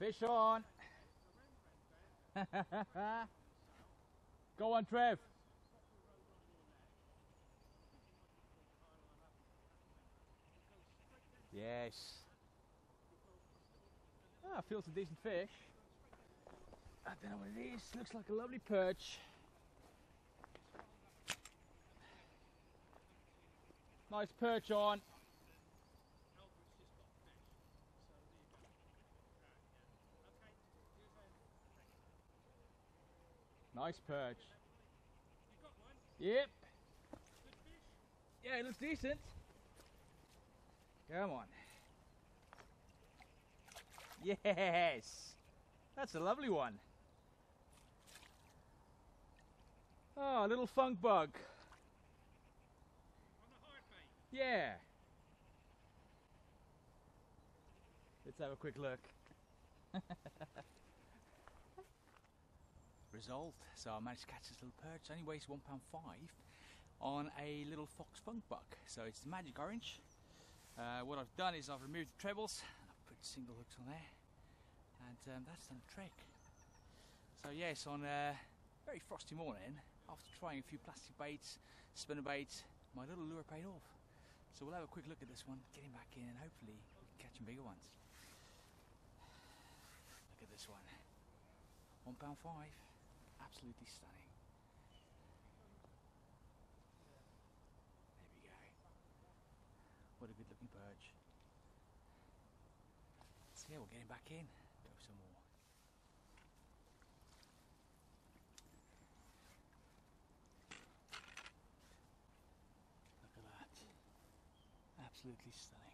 Fish on. Go on, Trev. Yes. Ah, feels a decent fish. I don't know what it is. Looks like a lovely perch. Nice perch on. Nice perch. Yep. Yeah, it looks decent. Come on. Yes. That's a lovely one. Oh, a little funk bug. Yeah. Let's have a quick look. Result. So I managed to catch this little perch. Only weighs £1.5 on a little fox funk bug. So it's the magic orange. What I've done is I've removed the trebles. I've put single hooks on there, and that's done the trick. So yes, on a very frosty morning, after trying a few plastic baits, spinner baits, my little lure paid off. So we'll have a quick look at this one, get him back in, and hopefully we can catch some bigger ones. Look at this one. £1.5. Absolutely stunning. There we go. What a good looking perch. So yeah, we'll get him back in. Go some more. Look at that. Absolutely stunning.